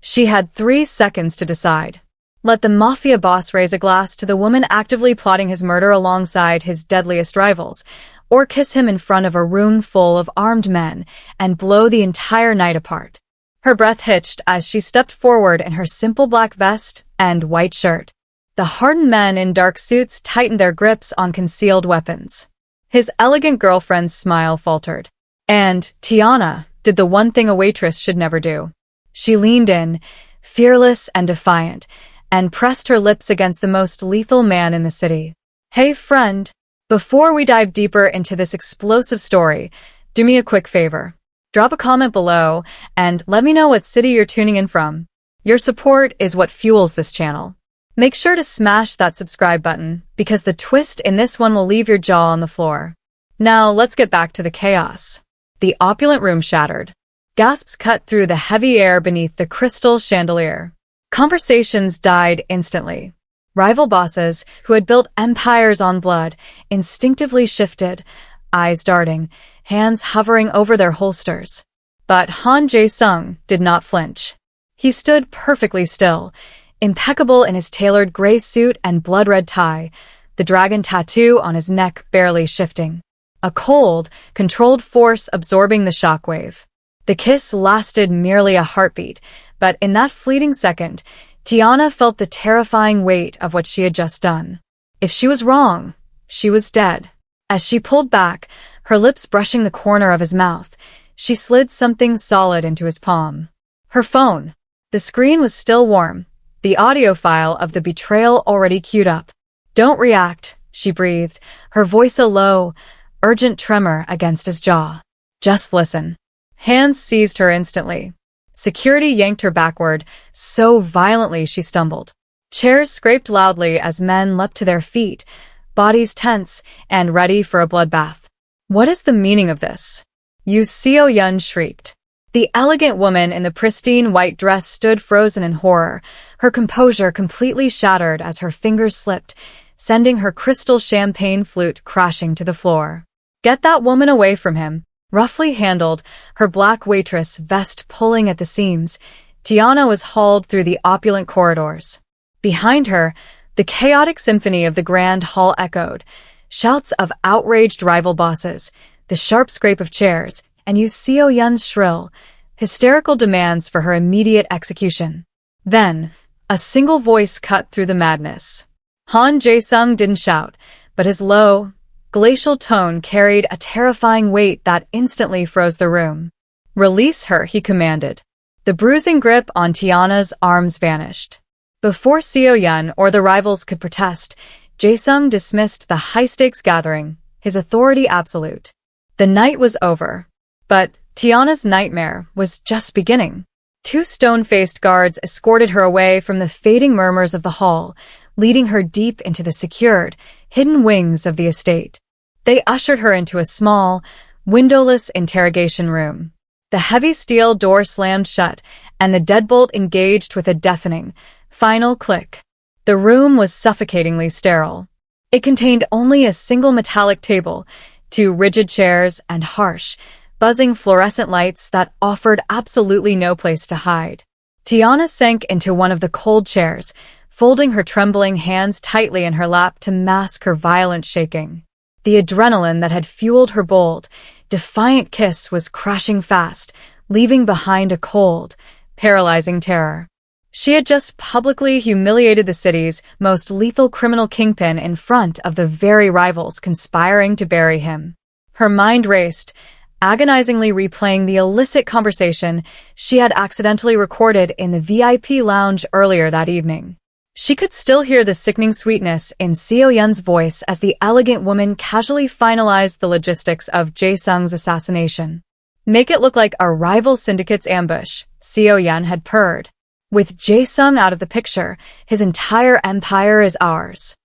She had 3 seconds to decide. Let the Mafia boss raise a glass to the woman actively plotting his murder alongside his deadliest rivals, or kiss him in front of a room full of armed men and blow the entire night apart. Her breath hitched as she stepped forward in her simple black vest and white shirt. The hardened men in dark suits tightened their grips on concealed weapons. His elegant girlfriend's smile faltered. And Tiana did the one thing a waitress should never do. She leaned in, fearless and defiant, and pressed her lips against the most lethal man in the city. Hey friend, before we dive deeper into this explosive story, do me a quick favor. Drop a comment below and let me know what city you're tuning in from. Your support is what fuels this channel. Make sure to smash that subscribe button because the twist in this one will leave your jaw on the floor. Now let's get back to the chaos. The opulent room shattered. Gasps cut through the heavy air beneath the crystal chandelier. Conversations died instantly. Rival bosses, who had built empires on blood, instinctively shifted, eyes darting, hands hovering over their holsters. But Han Jae-sung did not flinch. He stood perfectly still, impeccable in his tailored gray suit and blood-red tie, the dragon tattoo on his neck barely shifting. A cold, controlled force absorbing the shockwave. The kiss lasted merely a heartbeat, but in that fleeting second, Tiana felt the terrifying weight of what she had just done. If she was wrong, she was dead. As she pulled back, her lips brushing the corner of his mouth, she slid something solid into his palm. Her phone. The screen was still warm, the audio file of the betrayal already queued up. Don't react, she breathed, her voice a low, urgent tremor against his jaw. Just listen. Hands seized her instantly. Security yanked her backward, so violently she stumbled. Chairs scraped loudly as men leapt to their feet, bodies tense and ready for a bloodbath. What is the meaning of this? Yu Seo-yun shrieked. The elegant woman in the pristine white dress stood frozen in horror, her composure completely shattered as her fingers slipped, sending her crystal champagne flute crashing to the floor. Get that woman away from him. Roughly handled, her black waitress vest pulling at the seams, Tiana was hauled through the opulent corridors. Behind her, the chaotic symphony of the grand hall echoed, shouts of outraged rival bosses, the sharp scrape of chairs, and Yu Seo-yun's shrill, hysterical demands for her immediate execution. Then, a single voice cut through the madness. Han Jae-sung didn't shout, but his low, glacial tone carried a terrifying weight that instantly froze the room. Release her, he commanded. The bruising grip on Tiana's arms vanished. Before Seo-yun or the rivals could protest, Jae-sung dismissed the high-stakes gathering, his authority absolute. The night was over. But Tiana's nightmare was just beginning. 2 stone-faced guards escorted her away from the fading murmurs of the hall, leading her deep into the secured, hidden wings of the estate. They ushered her into a small, windowless interrogation room. The heavy steel door slammed shut, and the deadbolt engaged with a deafening, final click. The room was suffocatingly sterile. It contained only a single metallic table, 2 rigid chairs, and harsh, buzzing fluorescent lights that offered absolutely no place to hide. Tiana sank into one of the cold chairs, folding her trembling hands tightly in her lap to mask her violent shaking. The adrenaline that had fueled her bold, defiant kiss was crashing fast, leaving behind a cold, paralyzing terror. She had just publicly humiliated the city's most lethal criminal kingpin in front of the very rivals conspiring to bury him. Her mind raced, agonizingly replaying the illicit conversation she had accidentally recorded in the VIP lounge earlier that evening. She could still hear the sickening sweetness in Seo-yun's voice as the elegant woman casually finalized the logistics of Jae-sung's assassination. Make it look like a rival syndicate's ambush, Seo-yun had purred. With Jae-sung out of the picture, his entire empire is ours.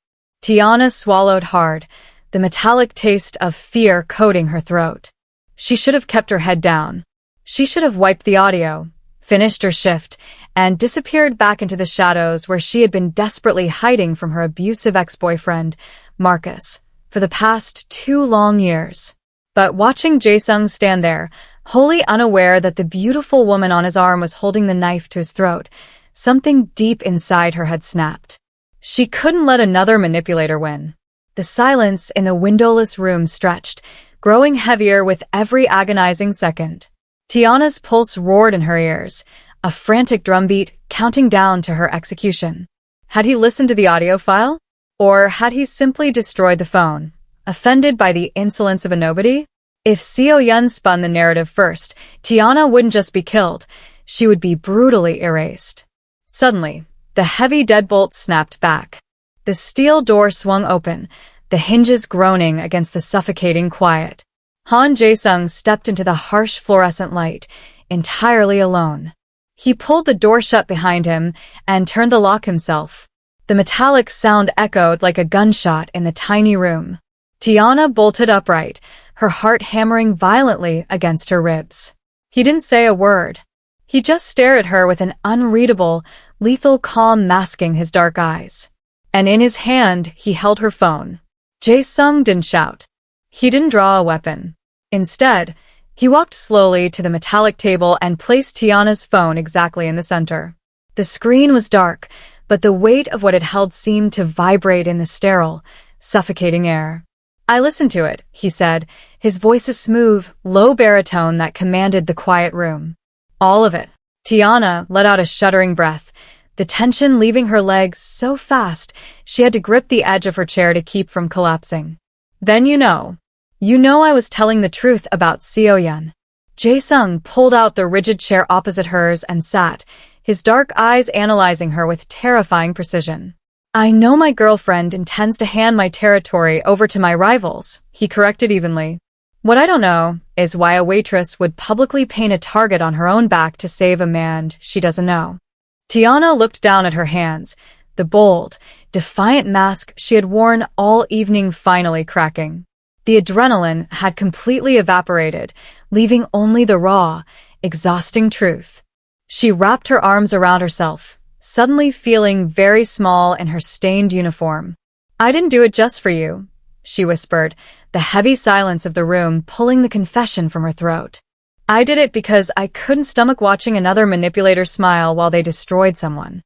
Tiana swallowed hard, the metallic taste of fear coating her throat. She should have kept her head down. She should have wiped the audio, finished her shift, and disappeared back into the shadows where she had been desperately hiding from her abusive ex-boyfriend, Marcus, for the past 2 long years. But watching Jae-sung stand there, wholly unaware that the beautiful woman on his arm was holding the knife to his throat. Something deep inside her had snapped. She couldn't let another manipulator win. The silence in the windowless room stretched, growing heavier with every agonizing second. Tiana's pulse roared in her ears, a frantic drumbeat counting down to her execution. Had he listened to the audio file? Or had he simply destroyed the phone, offended by the insolence of a nobody? If Seo Yun spun the narrative first, Tiana wouldn't just be killed, she would be brutally erased. Suddenly, the heavy deadbolt snapped back. The steel door swung open, the hinges groaning against the suffocating quiet. Han Jae-sung stepped into the harsh fluorescent light, entirely alone. He pulled the door shut behind him and turned the lock himself. The metallic sound echoed like a gunshot in the tiny room. Tiana bolted upright, her heart hammering violently against her ribs. He didn't say a word. He just stared at her with an unreadable, lethal calm masking his dark eyes. And in his hand, he held her phone. Jae-sung didn't shout. He didn't draw a weapon. Instead, he walked slowly to the metallic table and placed Tiana's phone exactly in the center. The screen was dark, but the weight of what it held seemed to vibrate in the sterile, suffocating air. "I listened to it," he said, his voice a smooth, low baritone that commanded the quiet room. "All of it." Tiana let out a shuddering breath, the tension leaving her legs so fast she had to grip the edge of her chair to keep from collapsing. "Then you know I was telling the truth about Seo Yun." Jae-sung pulled out the rigid chair opposite hers and sat, his dark eyes analyzing her with terrifying precision. "I know my girlfriend intends to hand my territory over to my rivals," he corrected evenly. "What I don't know is why a waitress would publicly paint a target on her own back to save a man she doesn't know." Tiana looked down at her hands, the bold, defiant mask she had worn all evening finally cracking. The adrenaline had completely evaporated, leaving only the raw, exhausting truth. She wrapped her arms around herself, suddenly feeling very small in her stained uniform. "I didn't do it just for you," she whispered, the heavy silence of the room pulling the confession from her throat. "I did it because I couldn't stomach watching another manipulator smile while they destroyed someone."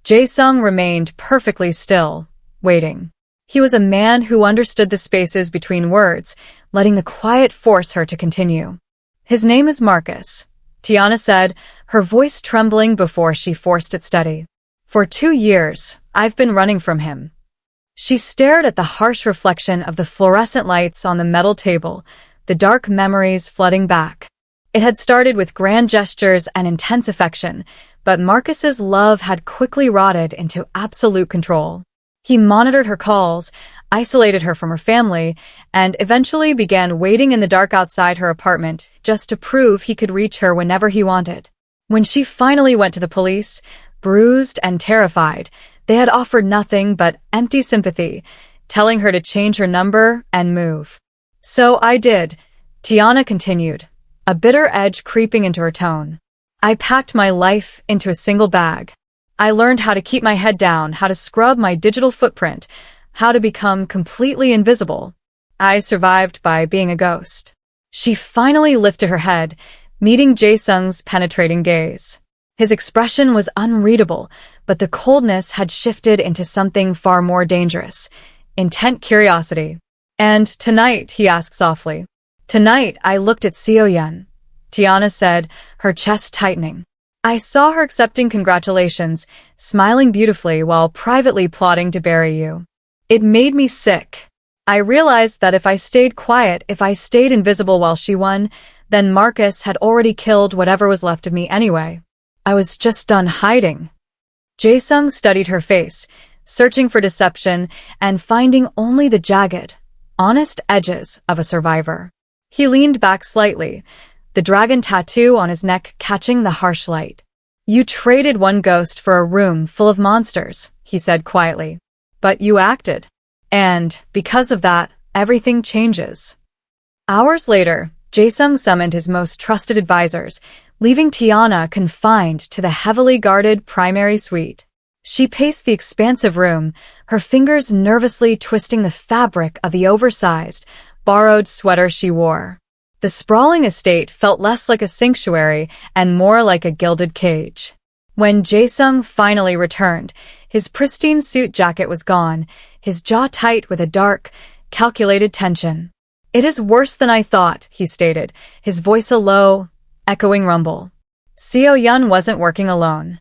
Jae-sung remained perfectly still, waiting. He was a man who understood the spaces between words, letting the quiet force her to continue. "His name is Marcus," Tiana said, her voice trembling before she forced it steady. "For 2 years, I've been running from him." She stared at the harsh reflection of the fluorescent lights on the metal table, the dark memories flooding back. It had started with grand gestures and intense affection, but Marcus's love had quickly rotted into absolute control. He monitored her calls, isolated her from her family, and eventually began waiting in the dark outside her apartment just to prove he could reach her whenever he wanted. When she finally went to the police, bruised and terrified, they had offered nothing but empty sympathy, telling her to change her number and move. "So I did," Tiana continued, a bitter edge creeping into her tone. "I packed my life into a single bag. I learned how to keep my head down, how to scrub my digital footprint, how to become completely invisible. I survived by being a ghost." She finally lifted her head, meeting Jae-sung's penetrating gaze. His expression was unreadable, but the coldness had shifted into something far more dangerous, intent curiosity. "And tonight," he asked softly. "Tonight I looked at Seo Yun," Tiana said, her chest tightening. "I saw her accepting congratulations, smiling beautifully while privately plotting to bury you. It made me sick. I realized that if I stayed quiet, if I stayed invisible while she won, then Marcus had already killed whatever was left of me anyway. I was just done hiding." Jae-sung studied her face, searching for deception and finding only the jagged, honest edges of a survivor. He leaned back slightly, the dragon tattoo on his neck catching the harsh light. "You traded one ghost for a room full of monsters," he said quietly. "But you acted. And because of that, everything changes." Hours later, Jae-sung summoned his most trusted advisors, leaving Tiana confined to the heavily guarded primary suite. She paced the expansive room, her fingers nervously twisting the fabric of the oversized, borrowed sweater she wore. The sprawling estate felt less like a sanctuary and more like a gilded cage. When Jae-sung finally returned, his pristine suit jacket was gone, his jaw tight with a dark, calculated tension. "It is worse than I thought," he stated, his voice a low, echoing rumble. Seo-yun wasn't working alone.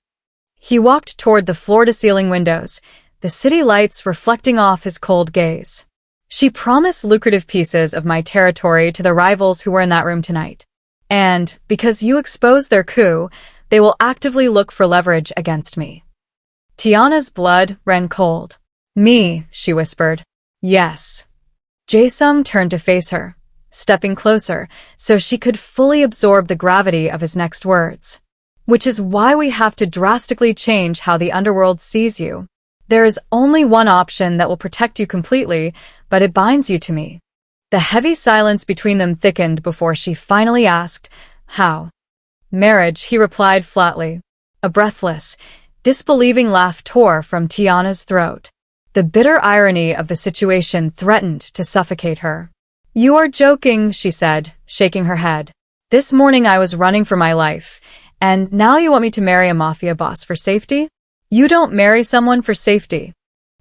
He walked toward the floor-to-ceiling windows, the city lights reflecting off his cold gaze. "She promised lucrative pieces of my territory to the rivals who were in that room tonight. And, because you exposed their coup, they will actively look for leverage against me." Tiana's blood ran cold. "Me," she whispered. "Yes." Jae-sung turned to face her, stepping closer so she could fully absorb the gravity of his next words. "Which is why we have to drastically change how the underworld sees you. There is only one option that will protect you completely, but it binds you to me." The heavy silence between them thickened before she finally asked, "How?" "Marriage," he replied flatly. A breathless, disbelieving laugh tore from Tiana's throat. The bitter irony of the situation threatened to suffocate her. "You are joking," she said, shaking her head. "This morning I was running for my life, and now you want me to marry a mafia boss for safety? You don't marry someone for safety."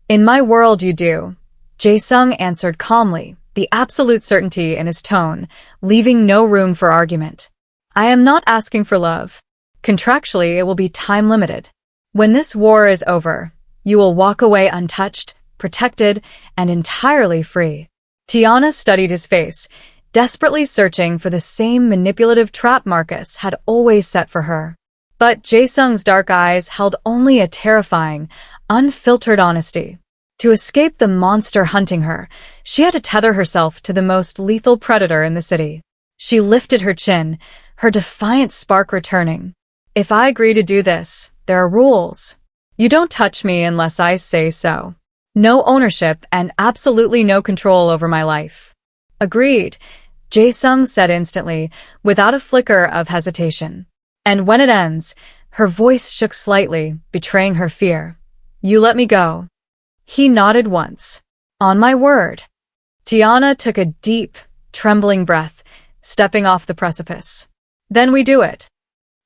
"In my world you do," Jae-sung answered calmly, the absolute certainty in his tone, leaving no room for argument. "I am not asking for love. Contractually, it will be time-limited. When this war is over, you will walk away untouched, protected, and entirely free." Tiana studied his face, desperately searching for the same manipulative trap Marcus had always set for her. But Jae-sung's dark eyes held only a terrifying, unfiltered honesty. To escape the monster hunting her, she had to tether herself to the most lethal predator in the city. She lifted her chin, her defiant spark returning. "If I agree to do this, there are rules. You don't touch me unless I say so. No ownership and absolutely no control over my life." "Agreed," Jae-sung said instantly, without a flicker of hesitation. "And when it ends," her voice shook slightly, betraying her fear, "you let me go." He nodded once. "On my word." Tiana took a deep, trembling breath, stepping off the precipice. "Then we do it."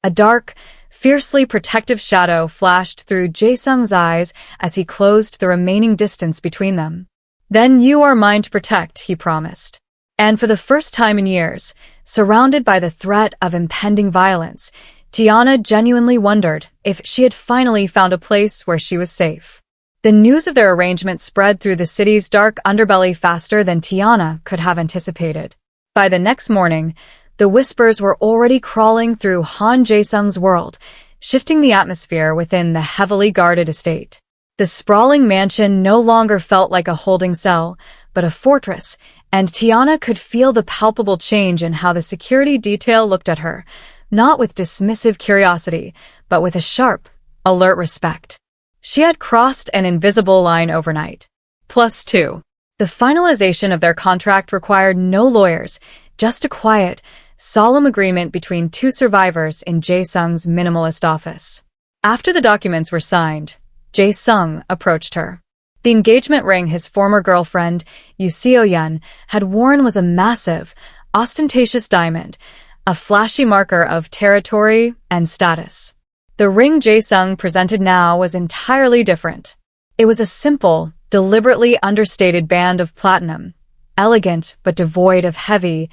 A dark, fiercely protective shadow flashed through Jae-sung's eyes as he closed the remaining distance between them. "Then you are mine to protect," he promised. And for the first time in years, surrounded by the threat of impending violence, Tiana genuinely wondered if she had finally found a place where she was safe. The news of their arrangement spread through the city's dark underbelly faster than Tiana could have anticipated. By the next morning, the whispers were already crawling through Han Jae-sung's world, shifting the atmosphere within the heavily guarded estate. The sprawling mansion no longer felt like a holding cell, but a fortress, and Tiana could feel the palpable change in how the security detail looked at her, not with dismissive curiosity, but with a sharp, alert respect. She had crossed an invisible line overnight. +2. The finalization of their contract required no lawyers, just a quiet, solemn agreement between two survivors in Jae-sung's minimalist office. After the documents were signed, Jae-sung approached her. The engagement ring his former girlfriend, Seo-yun, had worn was a massive, ostentatious diamond, a flashy marker of territory and status. The ring Jae-sung presented now was entirely different. It was a simple, deliberately understated band of platinum, elegant but devoid of heavy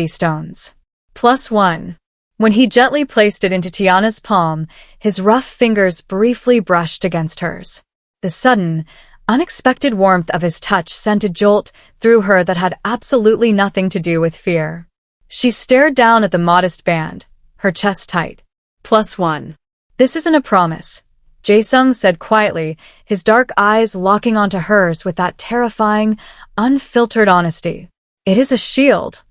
stones. +1. When he gently placed it into Tiana's palm, his rough fingers briefly brushed against hers. The sudden, unexpected warmth of his touch sent a jolt through her that had absolutely nothing to do with fear. She stared down at the modest band, her chest tight. +1. "This isn't a promise," Jae-sung said quietly, his dark eyes locking onto hers with that terrifying, unfiltered honesty. "It is a shield."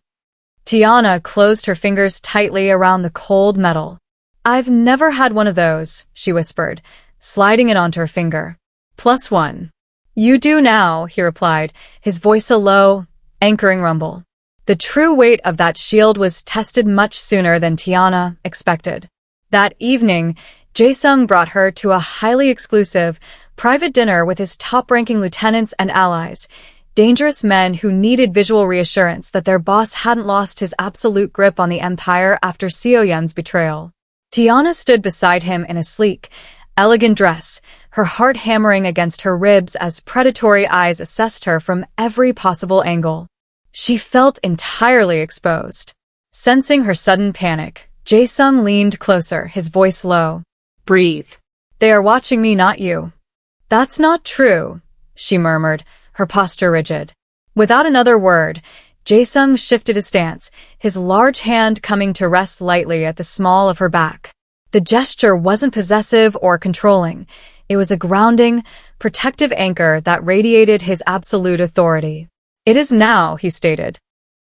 Tiana closed her fingers tightly around the cold metal. "I've never had one of those," she whispered, sliding it onto her finger. +1. "You do now," he replied, his voice a low, anchoring rumble. The true weight of that shield was tested much sooner than Tiana expected. That evening, Jae-sung brought her to a highly exclusive, private dinner with his top-ranking lieutenants and allies. dangerous men who needed visual reassurance that their boss hadn't lost his absolute grip on the empire after Seo Yun's betrayal. Tiana stood beside him in a sleek, elegant dress, her heart hammering against her ribs as predatory eyes assessed her from every possible angle. She felt entirely exposed. Sensing her sudden panic, Jae-sung leaned closer, his voice low. "Breathe. They are watching me, not you." "That's not true," she murmured, her posture rigid. Without another word, Jae-sung shifted his stance, his large hand coming to rest lightly at the small of her back. The gesture wasn't possessive or controlling. It was a grounding, protective anchor that radiated his absolute authority. "It is now," he stated.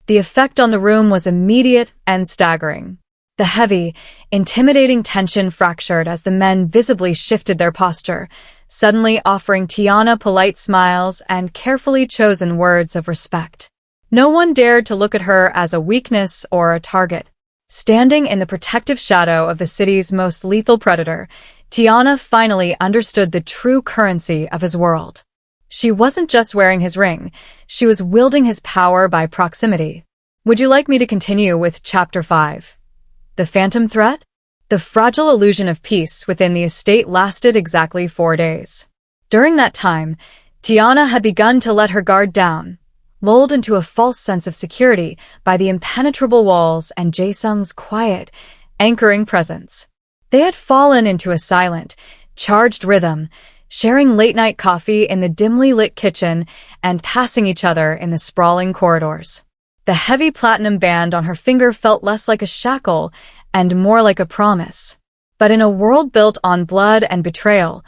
The effect on the room was immediate and staggering. The heavy, intimidating tension fractured as the men visibly shifted their posture, suddenly offering Tiana polite smiles and carefully chosen words of respect. No one dared to look at her as a weakness or a target. Standing in the protective shadow of the city's most lethal predator, Tiana finally understood the true currency of his world. She wasn't just wearing his ring, she was wielding his power by proximity. Would you like me to continue with Chapter 5? The Phantom Threat? The fragile illusion of peace within the estate lasted exactly 4 days. During that time, Tiana had begun to let her guard down, lulled into a false sense of security by the impenetrable walls and Jae-sung's quiet, anchoring presence. They had fallen into a silent, charged rhythm, sharing late-night coffee in the dimly lit kitchen and passing each other in the sprawling corridors. The heavy platinum band on her finger felt less like a shackle and more like a promise. But in a world built on blood and betrayal,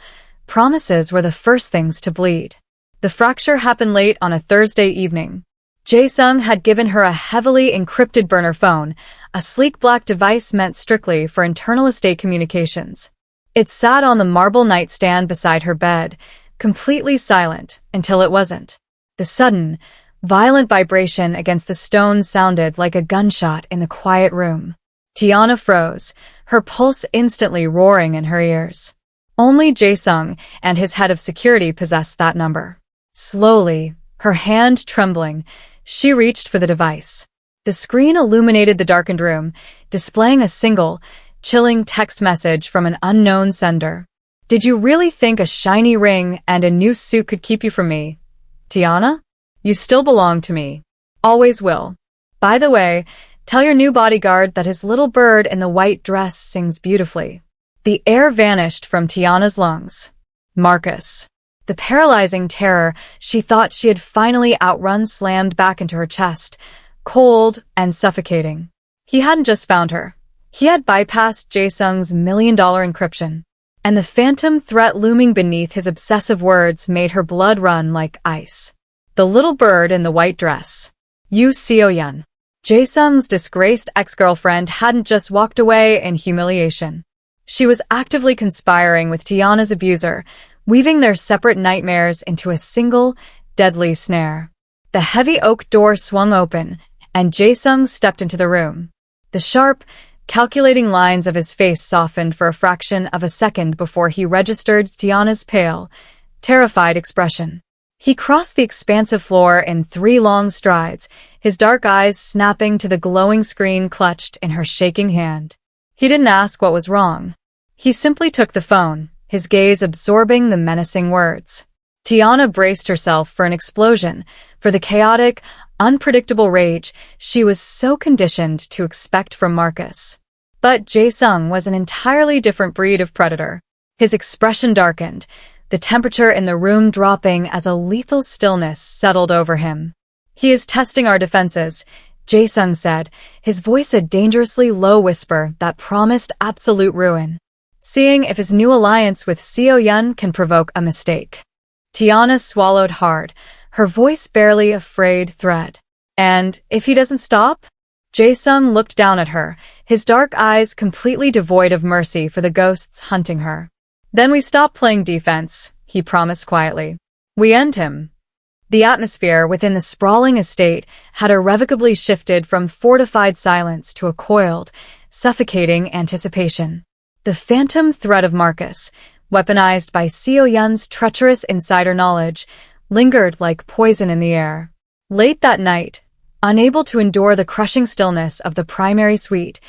promises were the first things to bleed. The fracture happened late on a Thursday evening. Jae-sung had given her a heavily encrypted burner phone, a sleek black device meant strictly for internal estate communications. It sat on the marble nightstand beside her bed, completely silent until it wasn't. The sudden, violent vibration against the stone sounded like a gunshot in the quiet room. Tiana froze, her pulse instantly roaring in her ears. Only Jae-sung and his head of security possessed that number. Slowly, her hand trembling, she reached for the device. The screen illuminated the darkened room, displaying a single, chilling text message from an unknown sender. "Did you really think a shiny ring and a new suit could keep you from me? Tiana? You still belong to me. Always will. By the way, tell your new bodyguard that his little bird in the white dress sings beautifully." The air vanished from Tiana's lungs. Marcus. The paralyzing terror she thought she had finally outrun slammed back into her chest, cold and suffocating. He hadn't just found her. He had bypassed Jae-sung's $1,000,000 encryption. And the phantom threat looming beneath his obsessive words made her blood run like ice. The little bird in the white dress. Yu Seo-yun. Jae-sung's disgraced ex-girlfriend hadn't just walked away in humiliation. She was actively conspiring with Tiana's abuser, weaving their separate nightmares into a single, deadly snare. The heavy oak door swung open, and Jae-sung stepped into the room. The sharp, calculating lines of his face softened for a fraction of a second before he registered Tiana's pale, terrified expression. He crossed the expansive floor in 3 long strides, his dark eyes snapping to the glowing screen clutched in her shaking hand. He didn't ask what was wrong. He simply took the phone, his gaze absorbing the menacing words. Tiana braced herself for an explosion, for the chaotic, unpredictable rage she was so conditioned to expect from Marcus. But Jae-sung was an entirely different breed of predator. His expression darkened, the temperature in the room dropping as a lethal stillness settled over him. "He is testing our defenses," Jae-sung said, his voice a dangerously low whisper that promised absolute ruin. "Seeing if his new alliance with Seo-yun can provoke a mistake." Tiana swallowed hard, her voice barely a frayed thread. "And if he doesn't stop?" Jae-sung looked down at her, his dark eyes completely devoid of mercy for the ghosts hunting her. "Then we stop playing defense," he promised quietly. "We end him." The atmosphere within the sprawling estate had irrevocably shifted from fortified silence to a coiled, suffocating anticipation. The phantom threat of Marcus, weaponized by Seo-yun's treacherous insider knowledge, lingered like poison in the air. Late that night, unable to endure the crushing stillness of the primary suite,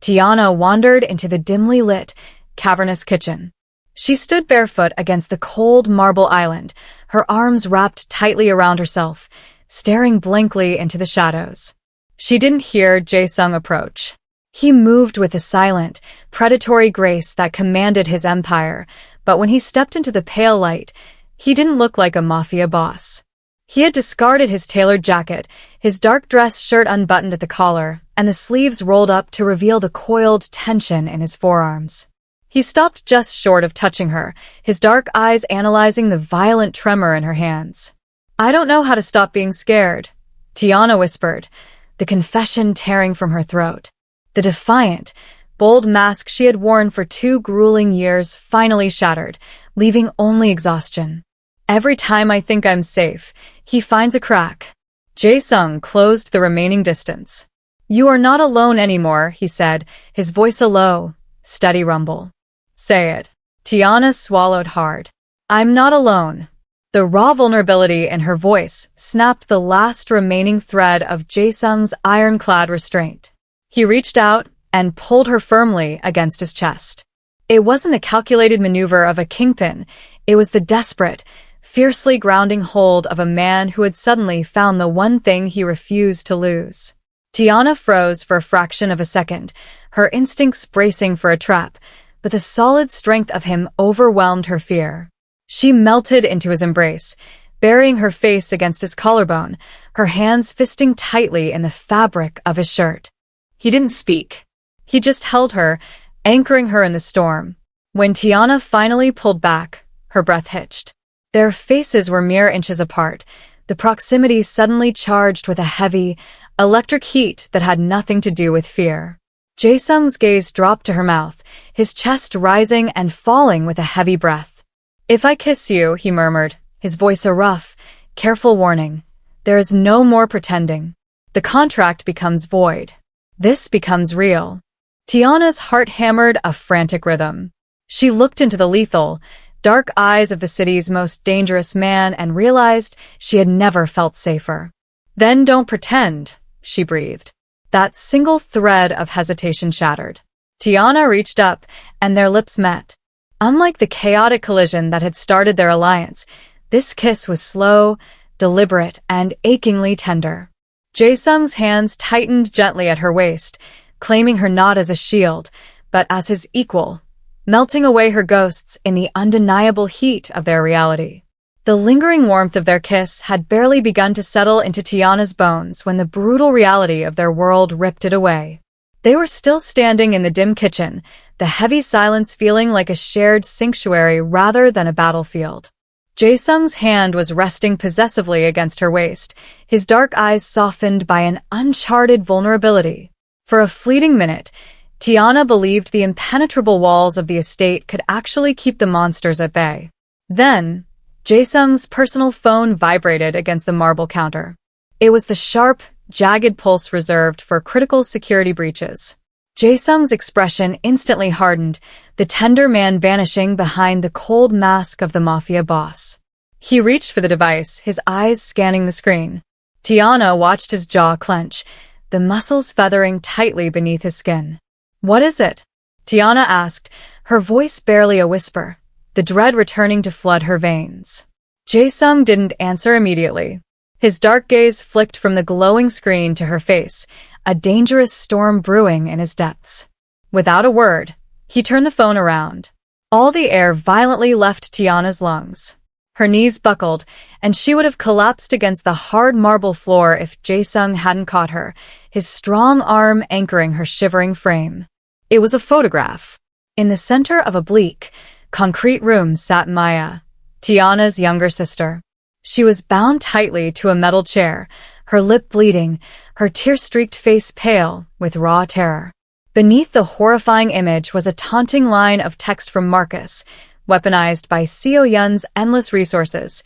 Tiana wandered into the dimly lit, cavernous kitchen. She stood barefoot against the cold marble island, her arms wrapped tightly around herself, staring blankly into the shadows. She didn't hear Jae-sung approach. He moved with a silent, predatory grace that commanded his empire, but when he stepped into the pale light, he didn't look like a mafia boss. He had discarded his tailored jacket, his dark dress shirt unbuttoned at the collar, and the sleeves rolled up to reveal the coiled tension in his forearms. He stopped just short of touching her, his dark eyes analyzing the violent tremor in her hands. "I don't know how to stop being scared," Tiana whispered, the confession tearing from her throat. The defiant, bold mask she had worn for 2 grueling years finally shattered, leaving only exhaustion. "Every time I think I'm safe, he finds a crack." Jae-sung closed the remaining distance. "You are not alone anymore," he said, his voice a low, steady rumble. "Say it." Tiana swallowed hard. "I'm not alone." The raw vulnerability in her voice snapped the last remaining thread of Jae-sung's ironclad restraint. He reached out and pulled her firmly against his chest. It wasn't the calculated maneuver of a kingpin, it was the desperate, fiercely grounding hold of a man who had suddenly found the one thing he refused to lose. Tiana froze for a fraction of a second, her instincts bracing for a trap, but the solid strength of him overwhelmed her fear. She melted into his embrace, burying her face against his collarbone, her hands fisting tightly in the fabric of his shirt. He didn't speak. He just held her, anchoring her in the storm. When Tiana finally pulled back, her breath hitched. Their faces were mere inches apart, the proximity suddenly charged with a heavy, electric heat that had nothing to do with fear. Jae-sung's gaze dropped to her mouth, his chest rising and falling with a heavy breath. "If I kiss you," he murmured, his voice a rough, careful warning, "there is no more pretending. The contract becomes void. This becomes real." Tiana's heart hammered a frantic rhythm. She looked into the lethal, dark eyes of the city's most dangerous man and realized she had never felt safer. "Then don't pretend," she breathed. That single thread of hesitation shattered. Tiana reached up, and their lips met. Unlike the chaotic collision that had started their alliance, this kiss was slow, deliberate, and achingly tender. Jae-sung's hands tightened gently at her waist, claiming her not as a shield, but as his equal, melting away her ghosts in the undeniable heat of their reality. The lingering warmth of their kiss had barely begun to settle into Tiana's bones when the brutal reality of their world ripped it away. They were still standing in the dim kitchen, the heavy silence feeling like a shared sanctuary rather than a battlefield. Jae-sung's hand was resting possessively against her waist, his dark eyes softened by an uncharted vulnerability. For a fleeting minute, Tiana believed the impenetrable walls of the estate could actually keep the monsters at bay. Then, Jae-sung's personal phone vibrated against the marble counter. It was the sharp, jagged pulse reserved for critical security breaches. Jae-sung's expression instantly hardened, the tender man vanishing behind the cold mask of the mafia boss. He reached for the device, his eyes scanning the screen. Tiana watched his jaw clench, the muscles feathering tightly beneath his skin. "What is it?" Tiana asked, her voice barely a whisper, the dread returning to flood her veins. Jae-sung didn't answer immediately. His dark gaze flicked from the glowing screen to her face, a dangerous storm brewing in his depths. Without a word, he turned the phone around. All the air violently left Tiana's lungs. Her knees buckled, and she would have collapsed against the hard marble floor if Jae-sung hadn't caught her, his strong arm anchoring her shivering frame. It was a photograph. In the center of a bleak, concrete room sat Maya, Tiana's younger sister. She was bound tightly to a metal chair, her lip bleeding, her tear-streaked face pale with raw terror. Beneath the horrifying image was a taunting line of text from Marcus, weaponized by Seo Yun's endless resources.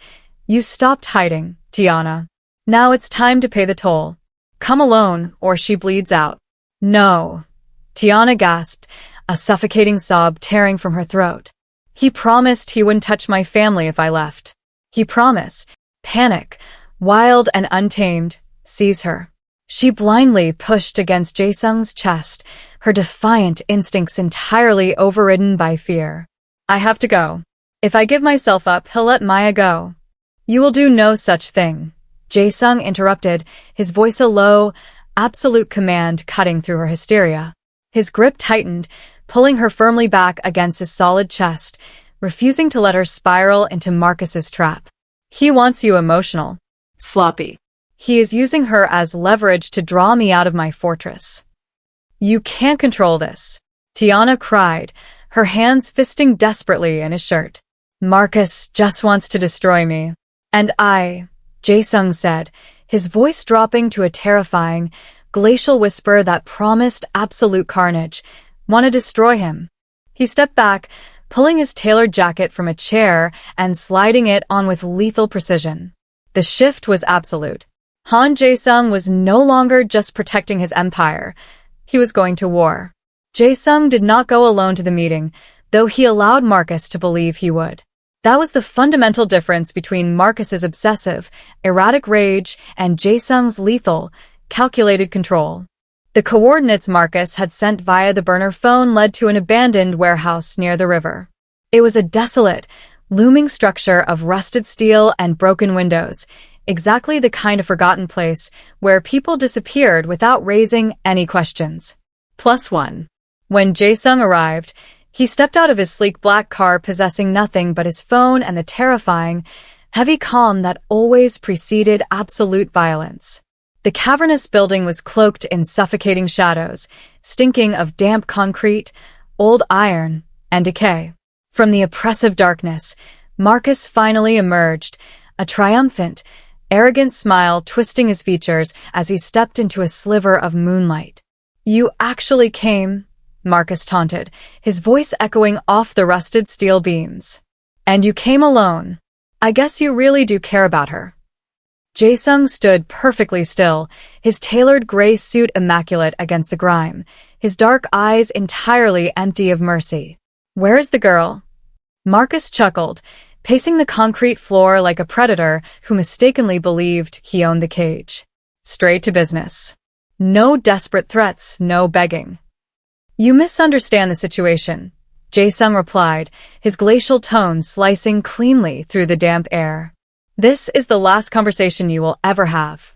"You stopped hiding, Tiana. Now it's time to pay the toll. Come alone, or she bleeds out." "No," Tiana gasped, a suffocating sob tearing from her throat. "He promised he wouldn't touch my family if I left. He promised," Panic, wild and untamed, seized her. She blindly pushed against Jae-sung's chest, her defiant instincts entirely overridden by fear. I have to go. If I give myself up, he'll let Maya go. You will do no such thing. Jae-sung interrupted, his voice a low, absolute command cutting through her hysteria. His grip tightened, pulling her firmly back against his solid chest, refusing to let her spiral into Marcus's trap. He wants you emotional. Sloppy. He is using her as leverage to draw me out of my fortress. You can't control this. Tiana cried, her hands fisting desperately in his shirt. Marcus just wants to destroy me. And Jae-sung said, his voice dropping to a terrifying, glacial whisper that promised absolute carnage, want to destroy him. He stepped back, pulling his tailored jacket from a chair and sliding it on with lethal precision. The shift was absolute. Han Jae-sung was no longer just protecting his empire. He was going to war. Jae-sung did not go alone to the meeting, though he allowed Marcus to believe he would. That was the fundamental difference between Marcus's obsessive, erratic rage and Jae-sung's lethal, calculated control. The coordinates Marcus had sent via the burner phone led to an abandoned warehouse near the river. It was a desolate, looming structure of rusted steel and broken windows, exactly the kind of forgotten place where people disappeared without raising any questions. +1. When Jae-sung arrived, he stepped out of his sleek black car possessing nothing but his phone and the terrifying, heavy calm that always preceded absolute violence. The cavernous building was cloaked in suffocating shadows, stinking of damp concrete, old iron, and decay. From the oppressive darkness, Marcus finally emerged, a triumphant, arrogant smile twisting his features as he stepped into a sliver of moonlight. You actually came, Marcus taunted, his voice echoing off the rusted steel beams. And you came alone. I guess you really do care about her. Jae-sung stood perfectly still, his tailored gray suit immaculate against the grime, his dark eyes entirely empty of mercy. Where is the girl? Marcus chuckled, pacing the concrete floor like a predator who mistakenly believed he owned the cage. Straight to business. No desperate threats, no begging. You misunderstand the situation, Jae-sung replied, his glacial tone slicing cleanly through the damp air. This is the last conversation you will ever have.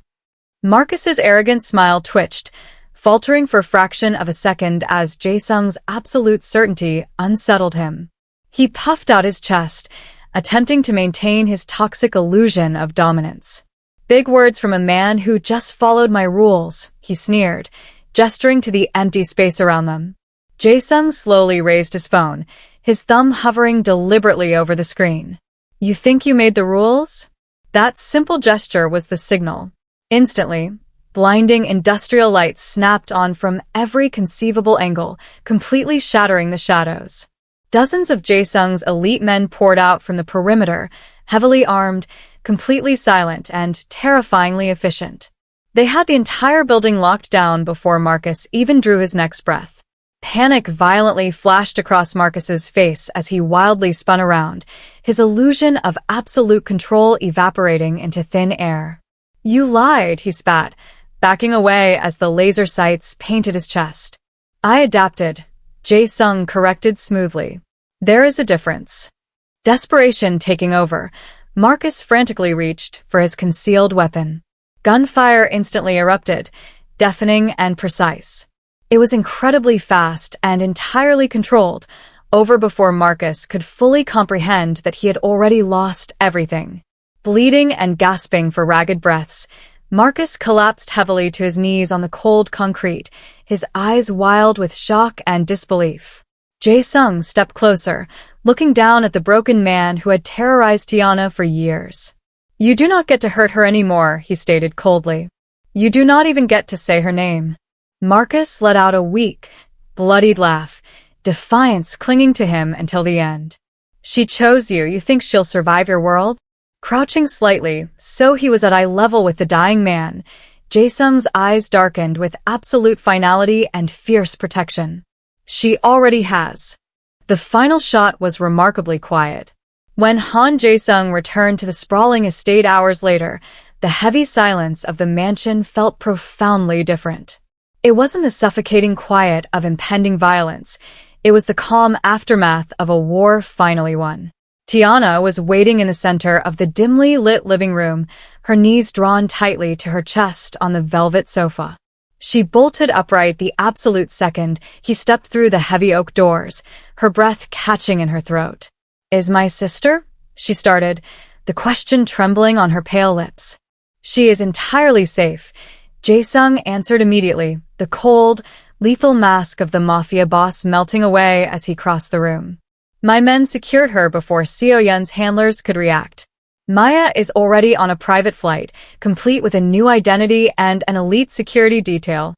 Marcus's arrogant smile twitched, faltering for a fraction of a second as Jae-sung's absolute certainty unsettled him. He puffed out his chest, attempting to maintain his toxic illusion of dominance. Big words from a man who just followed my rules, he sneered, gesturing to the empty space around them. Jae-sung slowly raised his phone, his thumb hovering deliberately over the screen. You think you made the rules? That simple gesture was the signal. Instantly, blinding industrial lights snapped on from every conceivable angle, completely shattering the shadows. Dozens of Jae-sung's elite men poured out from the perimeter, heavily armed, completely silent, and terrifyingly efficient. They had the entire building locked down before Marcus even drew his next breath. Panic violently flashed across Marcus's face as he wildly spun around, his illusion of absolute control evaporating into thin air. You lied, he spat, backing away as the laser sights painted his chest. I adapted, Jae-sung corrected smoothly. There is a difference. Desperation taking over, Marcus frantically reached for his concealed weapon. Gunfire instantly erupted, deafening and precise. It was incredibly fast and entirely controlled, over before Marcus could fully comprehend that he had already lost everything. Bleeding and gasping for ragged breaths, Marcus collapsed heavily to his knees on the cold concrete, his eyes wild with shock and disbelief. Jae-sung stepped closer, looking down at the broken man who had terrorized Tiana for years. You do not get to hurt her anymore, he stated coldly. You do not even get to say her name. Marcus let out a weak, bloodied laugh, defiance clinging to him until the end. She chose you. You think she'll survive your world? Crouching slightly, so he was at eye level with the dying man, Jae-sung's eyes darkened with absolute finality and fierce protection. She already has. The final shot was remarkably quiet. When Han Jae-sung returned to the sprawling estate hours later, the heavy silence of the mansion felt profoundly different. It wasn't the suffocating quiet of impending violence. It was the calm aftermath of a war finally won. Tiana was waiting in the center of the dimly lit living room, her knees drawn tightly to her chest on the velvet sofa. She bolted upright the absolute second he stepped through the heavy oak doors, her breath catching in her throat. "Is my sister?" she started, the question trembling on her pale lips. "She is entirely safe," Jae-sung answered immediately, the cold, lethal mask of the Mafia boss melting away as he crossed the room. "My men secured her before Seo-yun's handlers could react. Maya is already on a private flight, complete with a new identity and an elite security detail."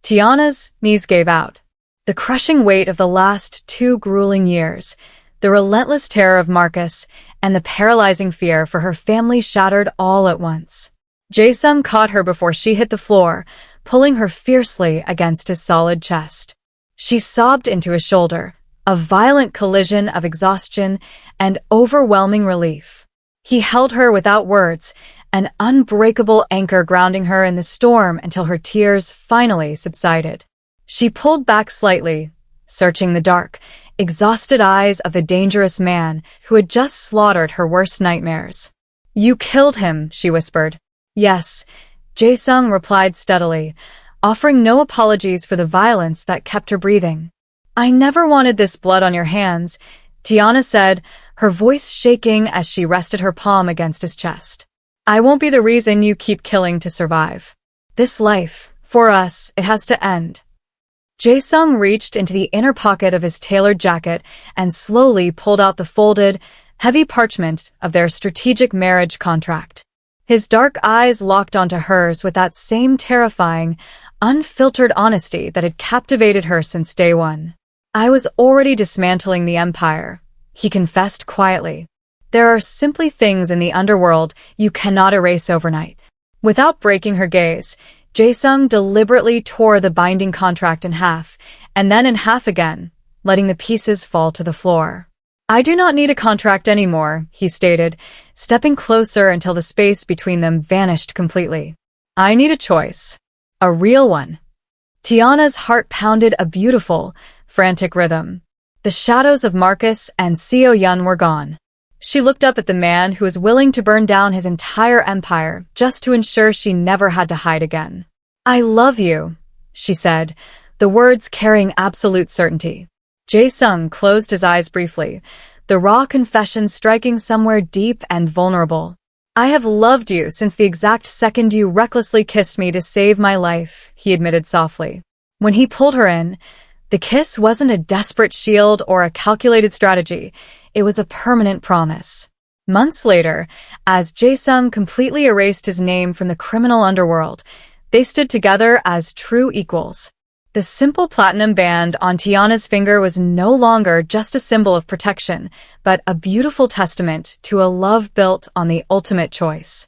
Tiana's knees gave out. The crushing weight of the last 2 grueling years, the relentless terror of Marcus, and the paralyzing fear for her family shattered all at once. Jae-sung caught her before she hit the floor, pulling her fiercely against his solid chest. She sobbed into his shoulder, a violent collision of exhaustion and overwhelming relief. He held her without words, an unbreakable anchor grounding her in the storm until her tears finally subsided. She pulled back slightly, searching the dark, exhausted eyes of the dangerous man who had just slaughtered her worst nightmares. "You killed him," she whispered. "Yes," Jae-sung replied steadily, offering no apologies for the violence that kept her breathing. "I never wanted this blood on your hands," Tiana said, her voice shaking as she rested her palm against his chest. "I won't be the reason you keep killing to survive. This life, for us, it has to end." Jae-sung reached into the inner pocket of his tailored jacket and slowly pulled out the folded, heavy parchment of their strategic marriage contract. His dark eyes locked onto hers with that same terrifying, unfiltered honesty that had captivated her since day one. "I was already dismantling the empire," he confessed quietly. "There are simply things in the underworld you cannot erase overnight." Without breaking her gaze, Jae-sung deliberately tore the binding contract in half, and then in half again, letting the pieces fall to the floor. "I do not need a contract anymore," he stated, stepping closer until the space between them vanished completely. "I need a choice. A real one." Tiana's heart pounded a beautiful, frantic rhythm. The shadows of Marcus and Seo-yun were gone. She looked up at the man who was willing to burn down his entire empire just to ensure she never had to hide again. "I love you," she said, the words carrying absolute certainty. Jae-sung closed his eyes briefly, the raw confession striking somewhere deep and vulnerable. "I have loved you since the exact second you recklessly kissed me to save my life," he admitted softly. When he pulled her in, the kiss wasn't a desperate shield or a calculated strategy. It was a permanent promise. Months later, as Jae-sung completely erased his name from the criminal underworld, they stood together as true equals. The simple platinum band on Tiana's finger was no longer just a symbol of protection, but a beautiful testament to a love built on the ultimate choice.